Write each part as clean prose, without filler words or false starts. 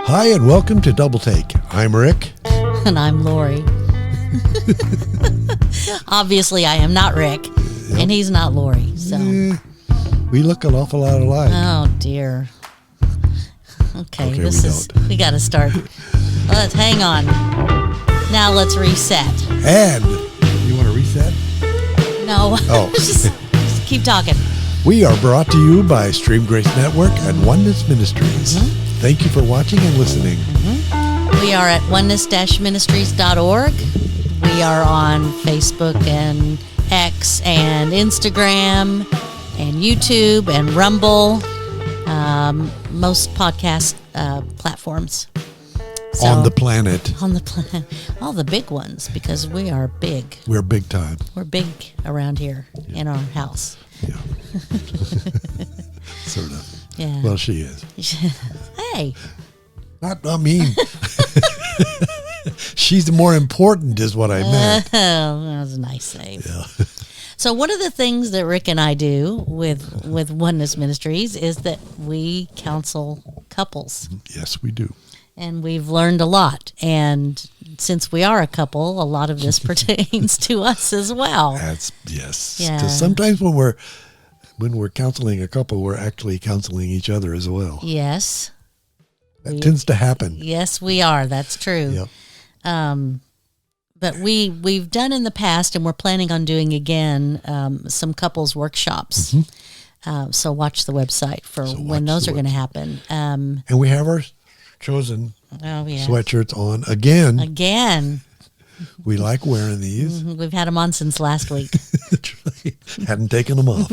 Hi, and welcome to Double Take. I'm Rick. And I'm Lori. Obviously, I am not Rick, and he's not Lori. So we look an awful lot alike. Oh dear. Okay, we we got to start. Let's hang on. Now let's reset. And you want to reset? No. Oh. just keep talking. We are brought to you by Stream Grace Network and Oneness Ministries. Mm-hmm. Thank you for watching and listening. Mm-hmm. We are at oneness-ministries.org. We are on Facebook and X and Instagram and YouTube and Rumble, most podcast platforms. So, On the planet. On the planet. All the big ones, because we are big. We're big time. We're big around here in our house. Yeah. Sort of. Yeah. Well, she is. Hey. Not mean. She's more important is what I meant. Oh, that was a nice save. Yeah. So one of the things that Rick and I do with Oneness Ministries is that we counsel couples. Yes, we do. And we've learned a lot. And since we are a couple, a lot of this pertains to us as well. Yes. Yeah. Because sometimes when we're counseling a couple, we're actually counseling each other as well. Yes. That tends to happen. Yes, we are. That's true. Yep. But we've done in the past, and we're planning on doing again, some couples workshops. Mm-hmm. So watch the website for when those are going to happen. And we have our chosen sweatshirts on again. Again. We like wearing these. Mm-hmm. We've had them on since last week. Hadn't taken them off.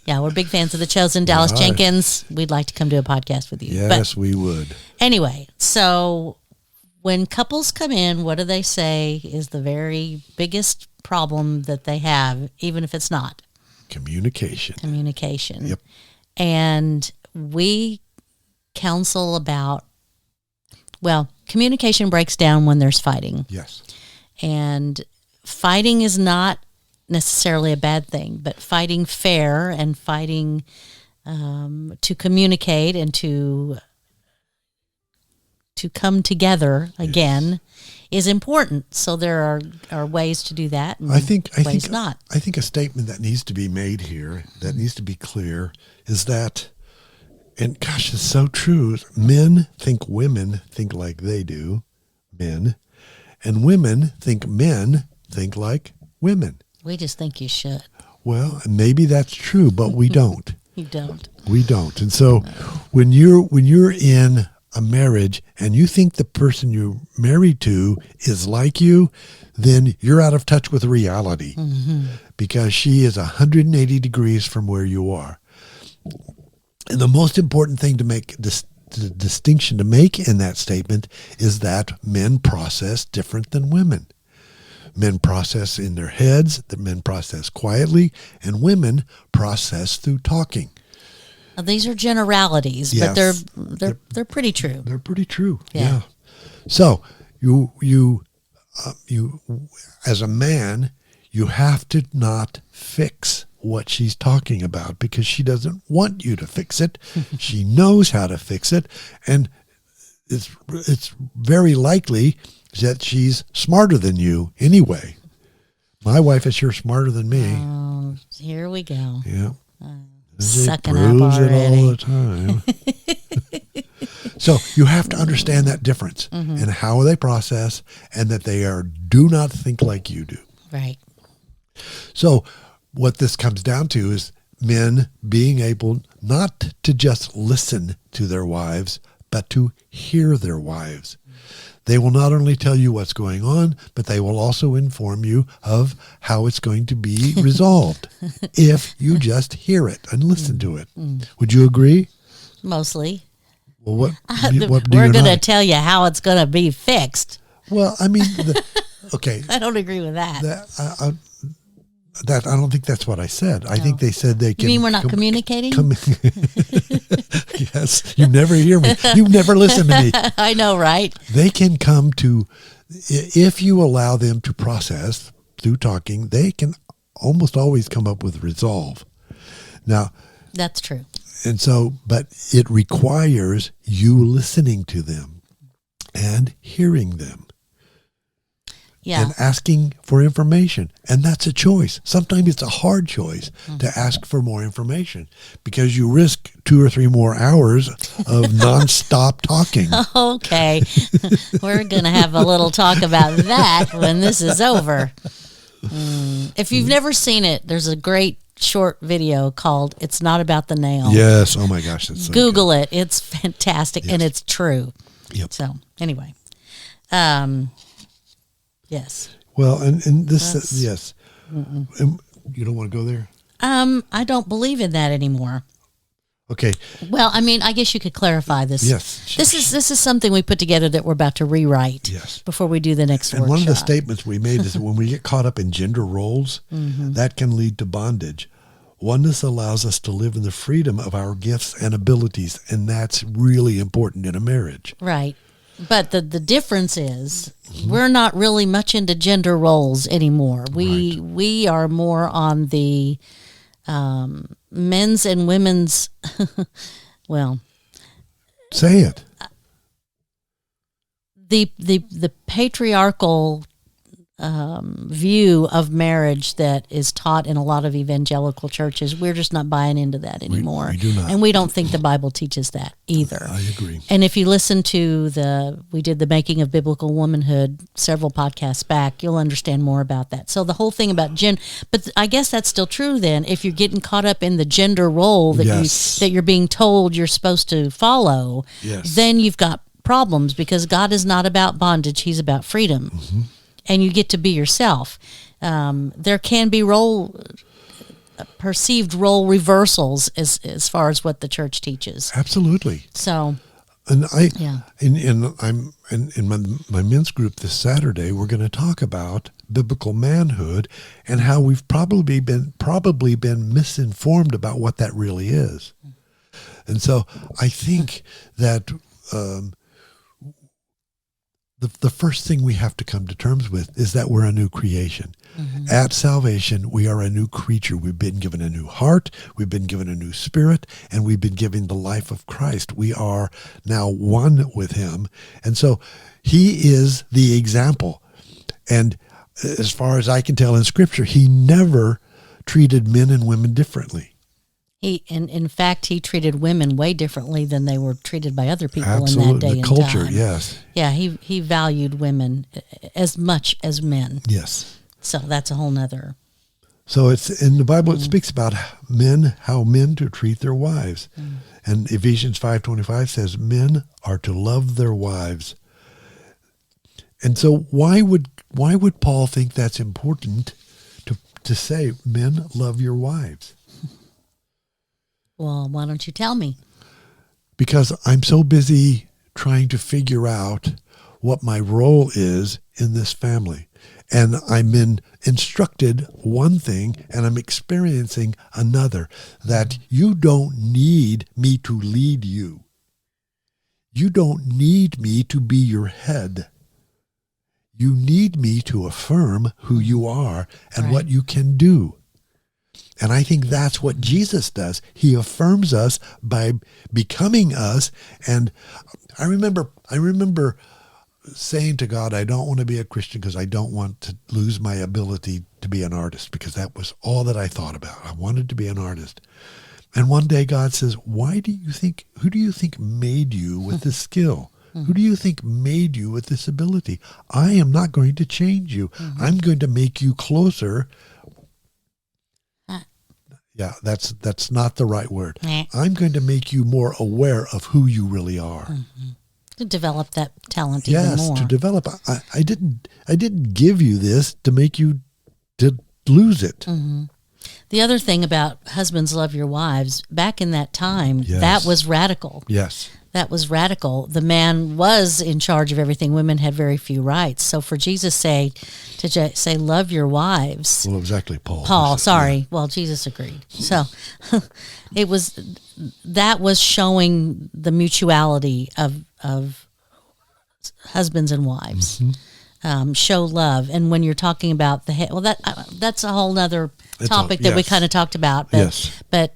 Yeah, we're big fans of the Chosen. Dallas Jenkins. We'd like to come do a podcast with you. Yes, we would. Anyway, so when couples come in, what do they say is the very biggest problem that they have, even if it's not? Communication. Yep. And we counsel about, communication breaks down when there's fighting. Yes. And fighting is not necessarily a bad thing, but fighting fair and fighting to communicate and to come together again is important. So there are ways to do that and ways not. I think a statement that needs to be made here, that needs to be clear, is that, and gosh, it's so true, men think women think like they do, men, and women think men think like women. We just think you should. Well, maybe that's true, but we don't. You don't. We don't. And so when you're in a marriage and you think the person you're married to is like you, then you're out of touch with reality, because she is 180 degrees from where you are. And the most important thing to make the distinction to make in that statement is that men process different than women. Men process in their heads, the men process quietly, and women process through talking. Now, these are generalities, Yes. but they're pretty true. They're pretty true. Yeah. So you as a man, you have to not fix what she's talking about, because she doesn't want you to fix it. She knows how to fix it, and it's very likely that she's smarter than you anyway. My wife is sure smarter than me. Oh, here we go. Yeah. Sucking proves up already. it all the time. So you have to understand that difference and how they process, and that they do not think like you do. Right. So what this comes down to is men being able not to just listen to their wives, but to hear their wives. They will not only tell you what's going on, but they will also inform you of how it's going to be resolved if you just hear it and listen to it. Would you agree? Mostly. Well, what we're going to tell you how it's going to be fixed. Well, I mean, okay. I don't agree with that. I don't think that's what I said. I think they said they can. You mean we're not communicating? Yes, you never hear me. You never listen to me. I know, right? They can come to, if you allow them to process through talking, they can almost always come up with resolve. Now, that's true. And so, but it requires you listening to them and hearing them. Yeah. And asking for information. And that's a choice. Sometimes it's a hard choice to ask for more information because you risk 2 or 3 more hours of nonstop talking. Okay. We're going to have a little talk about that when this is over. If you've never seen it, there's a great short video called It's Not About the Nail. Yes. Oh my gosh. That's so Google good. it. It's fantastic and it's true. Yep. So anyway, yes. Well, and this, yes. You don't want to go there? I don't believe in that anymore. Okay. Well, I mean, I guess you could clarify this. Yes. This is something we put together that we're about to rewrite. Yes. Before we do the next And workshop. one of the statements we made is that when we get caught up in gender roles, that can lead to bondage. Oneness allows us to live in the freedom of our gifts and abilities, and that's really important in a marriage. Right. But the difference is we're not really much into gender roles anymore. We are more on the men's and women's, well. Say it. The patriarchal view of marriage that is taught in a lot of evangelical churches, we're just not buying into that anymore. We do not. And we don't think the Bible teaches that either. I agree. And if you listen to we did the Making of Biblical Womanhood several podcasts back, you'll understand more about that. So the whole thing about but I guess that's still true then. If you're getting caught up in the gender role that Yes. that you're being told you're supposed to follow, Yes. then you've got problems because God is not about bondage, he's about freedom. And you get to be yourself. There can be perceived role reversals as far as what the church teaches. Absolutely. So, And Yeah. I'm in my men's group this Saturday. We're going to talk about biblical manhood and how we've probably been misinformed about what that really is. And so I think that the first thing we have to come to terms with is that we're a new creation. At salvation, we are a new creature. We've been given a new heart, we've been given a new spirit, and we've been given the life of Christ. We are now one with him. And so he is the example. And as far as I can tell in Scripture, he never treated men and women differently. in fact, he treated women way differently than they were treated by other people Absolutely. in that day The and culture, time. yes. Yeah, he valued women as much as men. Yes. So that's a whole nother. So it's in the Bible. It speaks about how men to treat their wives, and Ephesians 5:25 says men are to love their wives. And so why would Paul think that's important to say men love your wives? Well, why don't you tell me? Because I'm so busy trying to figure out what my role is in this family. And I'm been instructed one thing and I'm experiencing another, that you don't need me to lead you. You don't need me to be your head. You need me to affirm who you are and Right. what you can do. And I think that's what Jesus does. He affirms us by becoming us. And I remember saying to God, I don't want to be a Christian because I don't want to lose my ability to be an artist, because that was all that I thought about. I wanted to be an artist. And one day God says, who do you think made you with this skill? Who do you think made you with this ability? I am not going to change you. I'm going to make you closer. Yeah, that's not the right word. I'm going to make you more aware of who you really are. To develop that talent even Yes, more. to develop. I didn't give you this to make you to lose it. The other thing about husbands love your wives, back in that time, Yes. that was radical. Yes. That was radical. The man was in charge of everything. Women had very few rights. So for Jesus to say, love your wives. Well, exactly, Paul. Paul, Yes, sorry. yeah. Well, Jesus agreed. So that was showing the mutuality of husbands and wives. show love. And when you're talking about the head, well, that's a whole nother topic that we yes. kind of talked about. But, Yes. But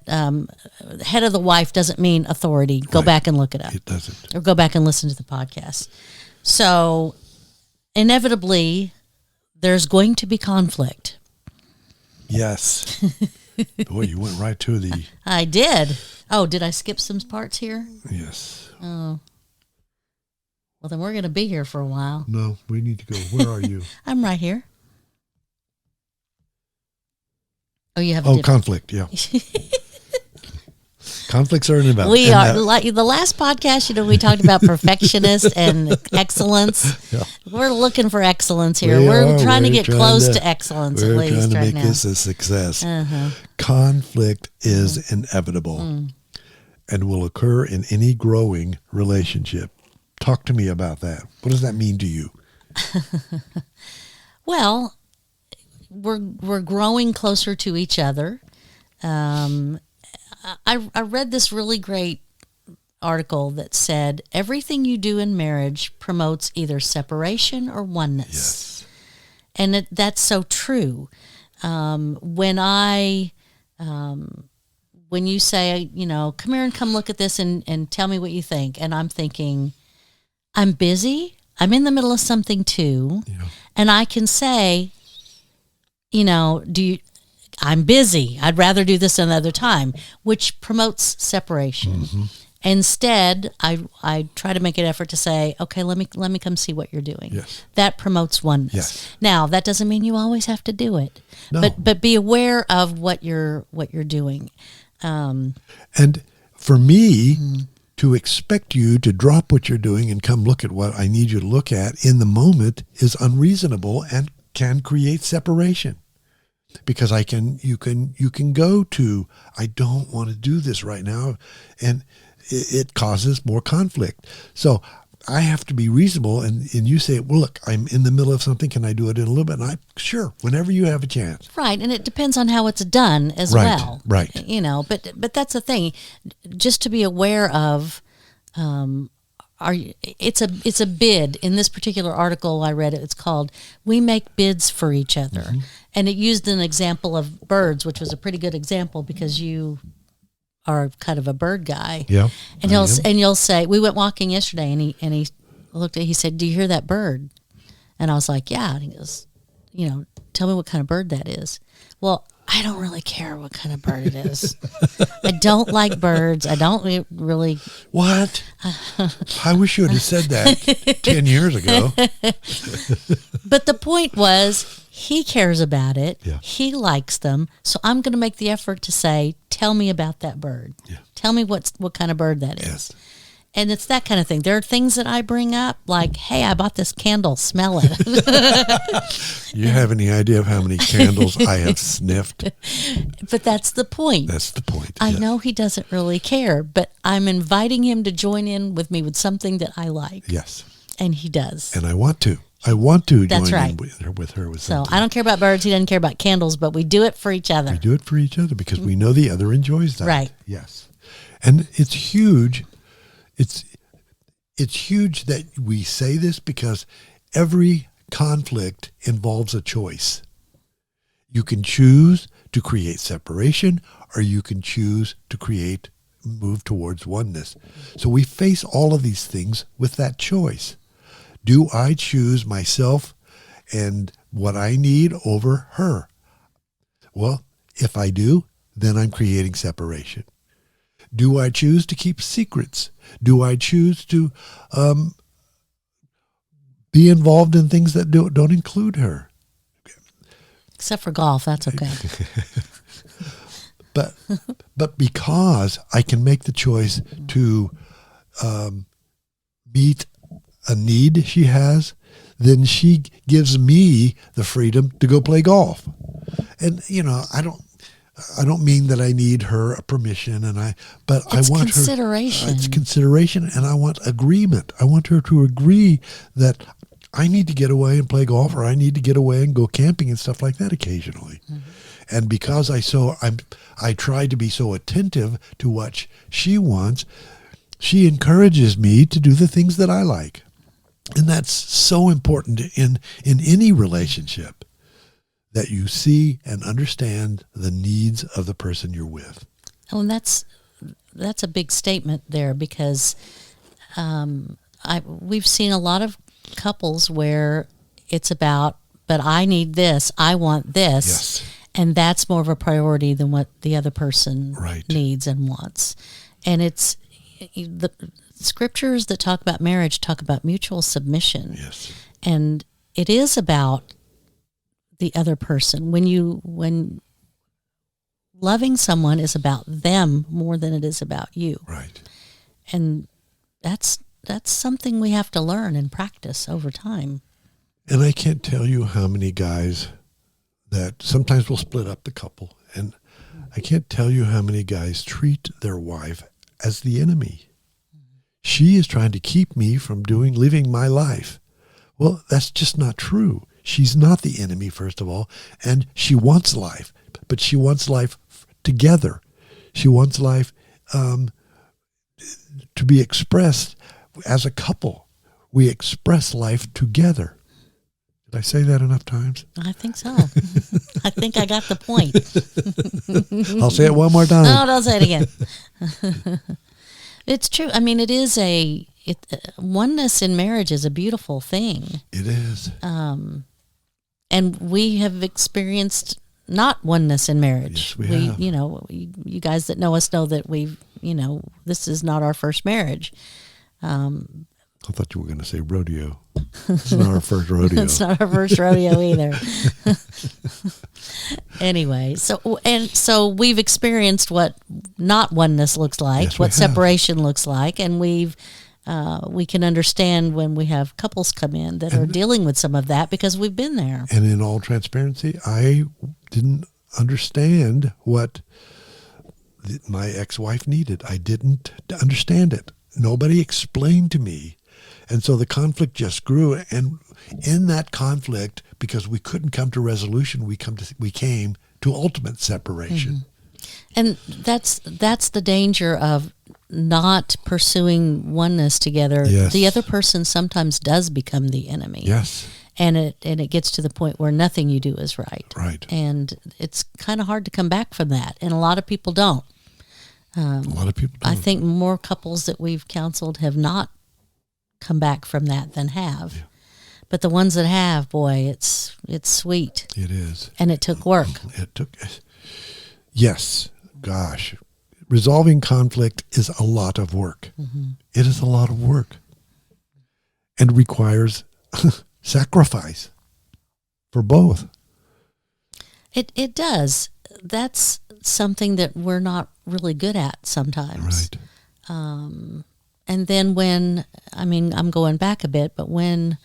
head of the wife doesn't mean authority. Go Right. back and look it up. It doesn't. Or go back and listen to the podcast. So inevitably, there's going to be conflict. Yes. Boy, you went right to the I did. Oh, did I skip some parts here? yes. Oh. Well, then we're going to be here for a while. No, we need to go. Where are you? I'm right here. Oh, you have a Oh, different... conflict. Yeah. Conflicts are inevitable. We are like the last podcast. We talked about perfectionist and excellence. Yeah. We're looking for excellence here. We We're are. trying to We're get trying close to- to excellence at We're least trying to right make now. this a success. Uh-huh. Conflict is inevitable and will occur in any growing relationship. Talk to me about that. What does that mean to you? Well, we're growing closer to each other. I read this really great article that said everything you do in marriage promotes either separation or oneness. Yes. And that's so true. When you say, come here and come look at this and tell me what you think. And I'm thinking, I'm busy. I'm in the middle of something too. Yeah. And I can say, I'm busy. I'd rather do this another time, which promotes separation. Mm-hmm. Instead, I try to make an effort to say, okay, let me come see what you're doing. Yes. That promotes oneness. Yes. Now, that doesn't mean you always have to do it. No. But be aware of what you're doing. And for me to expect you to drop what you're doing and come look at what I need you to look at in the moment is unreasonable and can create separation. Because you can go to, I don't want to do this right now, and it causes more conflict. So I have to be reasonable, and you say, well, look, I'm in the middle of something. Can I do it in a little bit? And sure, whenever you have a chance. Right, and it depends on how it's done as Right, well. right. But that's the thing, just to be aware of. It's a bid. In this particular article I read, it's called "We Make Bids for Each Other," and it used an example of birds, which was a pretty good example because you are kind of a bird guy. Yeah. And you'll say, we went walking yesterday, and he looked at, he said, "Do you hear that bird?" And I was like, "Yeah." And he goes, "Tell me what kind of bird that is." Well, I don't really care what kind of bird it is. I don't like birds. I don't really. What? I wish you would have said that 10 years ago. But the point was, he cares about it. Yeah. He likes them. So I'm going to make the effort to say, tell me about that bird. Yeah. Tell me what kind of bird that is. Yes. And it's that kind of thing. There are things that I bring up, like, hey, I bought this candle. Smell it. You have any idea of how many candles I have sniffed? But that's the point. That's the point. I yes. know he doesn't really care, but I'm inviting him to join in with me with something that I like. Yes. And he does. And I want to. I want to That's join right. in with her with So something. I don't care about birds. He doesn't care about candles, but we do it for each other. We do it for each other because we know the other enjoys that. Right. Yes. And it's huge. It's huge that we say this because every conflict involves a choice. You can choose to create separation, or you can choose to move towards oneness. So we face all of these things with that choice. Do I choose myself and what I need over her? Well, if I do, then I'm creating separation. Do I choose to keep secrets? Do I choose to be involved in things that don't include her? Except for golf. That's okay. But because I can make the choice to meet a need she has, then she gives me the freedom to go play golf. And I don't mean that I need her permission, but I want consideration. It's consideration, and I want agreement. I want her to agree that I need to get away and play golf, or I need to get away and go camping and stuff like that occasionally. Mm-hmm. And because I try to be so attentive to what she wants, she encourages me to do the things that I like. And that's so important in any relationship, that you see and understand the needs of the person you're with. Oh, and that's a big statement there, because we've seen a lot of couples where it's about, but I need this, I want this, Yes. and that's more of a priority than what the other person Right. needs and wants. And it's the scriptures that talk about marriage talk about mutual submission. Yes. And it is about the other person. When loving someone is about them more than it is about you. Right. And that's something we have to learn and practice over time. And I can't tell you how many guys that sometimes will split up the couple, and I can't tell you how many guys treat their wife as the enemy. She is trying to keep me from living my life. Well, that's just not true. She's not the enemy, first of all, and she wants life, but she wants life together. She wants life to be expressed as a couple. We express life together. Did I say that enough times? I think so. I think I got the point. I'll say it one more time. No, don't say it again. It's true. I mean, oneness in marriage is a beautiful thing. It is. And we have experienced not oneness in marriage. Yes, we have. You guys that know us know that this is not our first marriage. I thought you were going to say rodeo. It's not our first rodeo. It's not our first rodeo either. Anyway, so we've experienced what not oneness looks like, Yes, we what have. separation looks like, and we can understand when we have couples come in that are dealing with some of that because we've been there. And in all transparency, I didn't understand what my ex-wife needed. I didn't understand it. Nobody explained to me. And so the conflict just grew. And in that conflict, because we couldn't come to resolution, we came to ultimate separation. Mm-hmm. And that's the danger of not pursuing oneness together. Yes. The other person sometimes does become the enemy. Yes. And it gets to the point where nothing you do is right. Right. And it's kind of hard to come back from that. And a lot of people don't. A lot of people don't. I think more couples that we've counseled have not come back from that than have. Yeah. But the ones that have, boy, it's sweet. It is. And it took work. Yes, gosh. Resolving conflict is a lot of work. Mm-hmm. It is a lot of work. And requires sacrifice for both. It does. That's something that we're not really good at sometimes. Right. And then I'm going back a bit, but when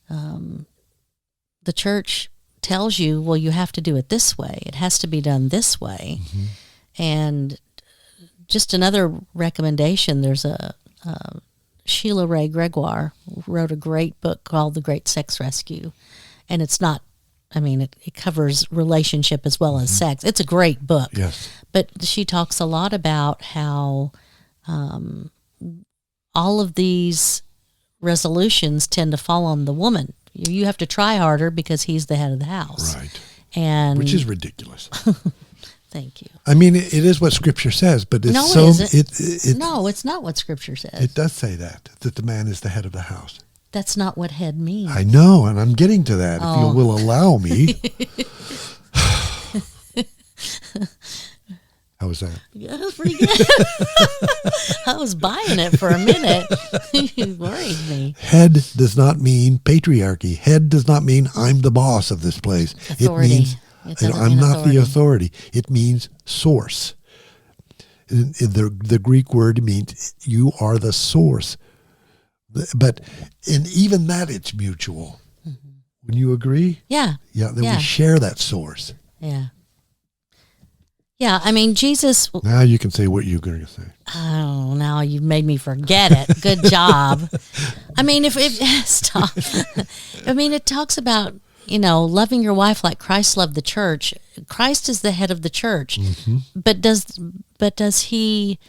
the church tells you, well, you have to do it this way, it has to be done this way. Mm-hmm. And just another recommendation, there's a Sheila Ray Gregoire wrote a great book called The Great Sex Rescue. And it's not, it covers relationship as well as sex. It's a great book. Yes. But she talks a lot about how all of these resolutions tend to fall on the woman. You have to try harder because he's the head of the house. Right. And Which is ridiculous. thank you. It is what Scripture says, but it's No, so... it isn't. It, No, it's not what Scripture says. it does say that the man is the head of the house. That's not what head means. I know, and I'm getting to that, if you will allow me. How was that? Yeah, that was pretty good. I was buying it for a minute. You worried me. Head does not mean patriarchy. Head does not mean I'm the boss of this place. Authority. It means It doesn't I'm mean not the authority. authority. It means source. The Greek word means you are the source. But in even that, it's mutual. Mm-hmm. Wouldn't you agree? Yeah. Yeah, that we share that source. Yeah. Yeah, Jesus... Now you can say what you're going to say. Oh, now you've made me forget it. Good job. Stop. It talks about, loving your wife like Christ loved the church. Christ is the head of the church. Mm-hmm. But does he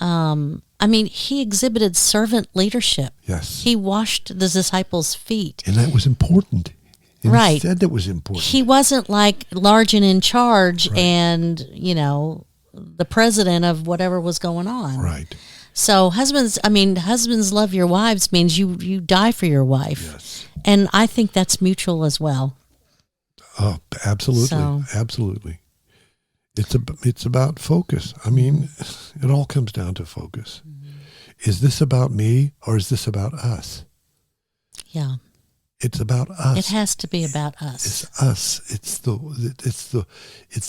I mean, he exhibited servant leadership. Yes. He washed the disciples' feet. And that was important. And Right. He said that was important. He wasn't like large and in charge and, the president of whatever was going on. Right. So husbands love your wives means you die for your wife. Yes. And I think that's mutual as well. Oh, absolutely. So- Absolutely. It's about focus. I mean, it all comes down to focus. Is this about me or is this about us? Yeah. It's about us. It has to be about us. It's us. It's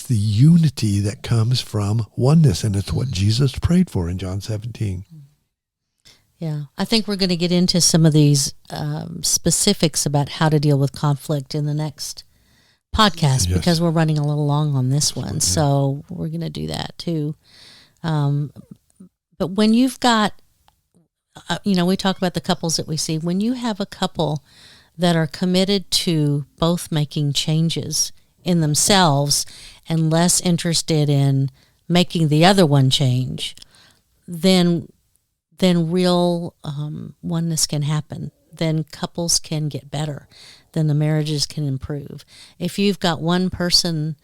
the unity that comes from oneness, and it's what Jesus prayed for in John 17. Yeah. I think we're going to get into some of these specifics about how to deal with conflict in the next podcast Yes. because we're running a little long on this one. So we're going to do that too. But when you've got, we talk about the couples that we see. When you have a couple that are committed to both making changes in themselves and less interested in making the other one change, then real oneness can happen. Then couples can get better. Then the marriages can improve. If you've got one person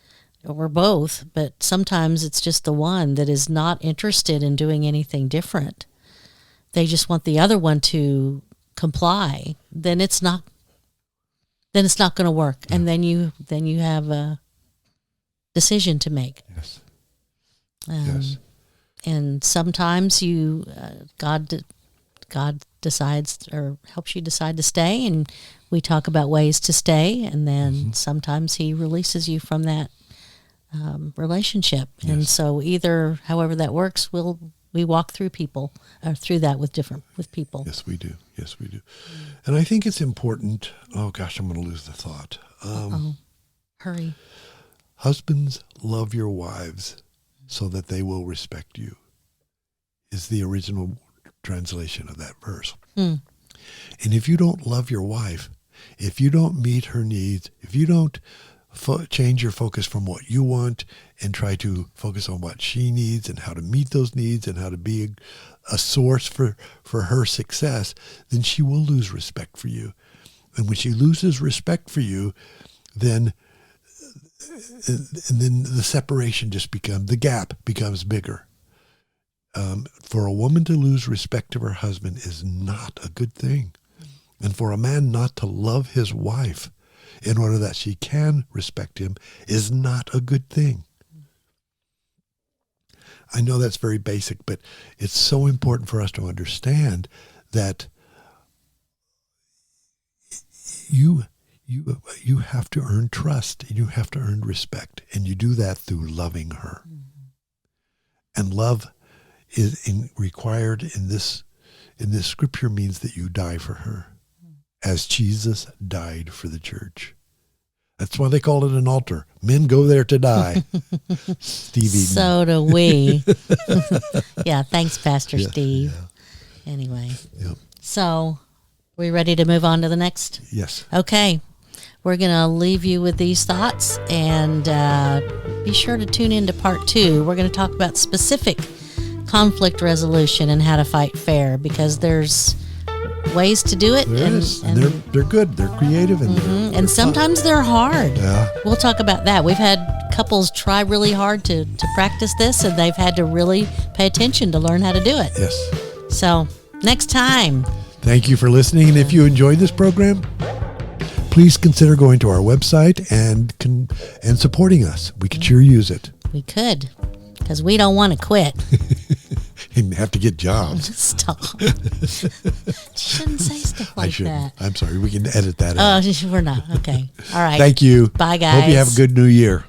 or both, but sometimes it's just the one that is not interested in doing anything different, they just want the other one to comply, then it's not going to work. And then you have a decision to make. Yes. Yes. And sometimes God decides or helps you decide to stay, and we talk about ways to stay, and then sometimes He releases you from that relationship. Yes. And so however that works, we walk through people or through that with people. Yes, we do. Yes, we do. And I think it's important. Oh gosh, I'm going to lose the thought. Hurry. Husbands, love your wives so that they will respect you, is the original translation of that verse. And if you don't love your wife, if you don't meet her needs, if you don't change your focus from what you want and try to focus on what she needs and how to meet those needs and how to be a source for her success, then she will lose respect for you. And when she loses respect for you, then the separation the gap becomes bigger. For a woman to lose respect of her husband is not a good thing. And for a man not to love his wife in order that she can respect him is not a good thing. I know that's very basic, but it's so important for us to understand that you have to earn trust and you have to earn respect, and you do that through loving her. And love is required in this scripture means that you die for her, as Jesus died for the church. That's why they call it an altar. Men go there to die. Steve Eden. So do we. Yeah, thanks, Pastor Yeah, Steve. yeah. Anyway, Yep. so we ready to move on to the next? Yes. Okay. We're going to leave you with these thoughts, and be sure to tune in to part 2. We're going to talk about specific conflict resolution and how to fight fair, because there's ways to do it. There is. And they're good. They're creative. And and sometimes they're hard. Yeah. We'll talk about that. We've had couples try really hard to practice this, and they've had to really pay attention to learn how to do it. Yes. So next time. Thank you for listening. And if you enjoyed this program, please consider going to our website and supporting us. We could sure use it. We could, because we don't want to quit. And have to get jobs. Stop. You shouldn't say stuff I like shouldn't. that. I'm sorry. We can edit that out. Oh, we're not. Okay. All right. Thank you. Bye, guys. Hope you have a good new year.